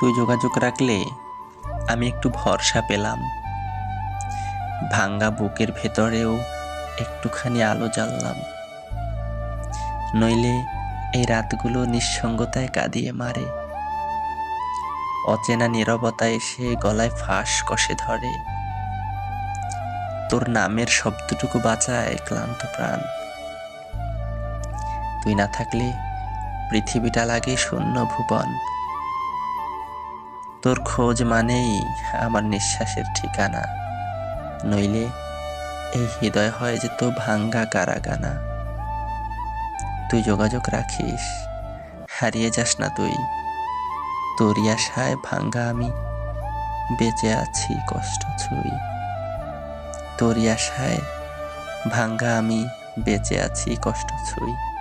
তুই যোগাযোগ রাখলে আমি একটু ভরসা পেলাম। ভাঙ্গা বুকের ভেতরেও একটুখানি আলো জ্বাললাম। নইলে এই রাতগুলো নিঃসঙ্গতায় কাঁদিয়ে মারে। অচেনা নীরবতা এসে গলায় ফাঁস কষে ধরে। তোর নামের শব্দটুকু বাঁচায় ক্লান্ত প্রাণ। তুই না থাকলে পৃথিবীটা লাগে শূন্য ভুবন। তোর খোঁজ মানেই আমার নিঃশ্বাসের ঠিকানা। নইলে এই হৃদয় হয় যে তো ভাঙ্গা কারাগানা। তুই যোগাযোগ রাখিস, হারিয়ে যাস না তুই। তোরই আশায় ভাঙ্গা আমি বেঁচে আছি কষ্ট ছুঁই। তোরই আশায় ভাঙ্গা আমি বেঁচে আছি কষ্ট ছুঁই।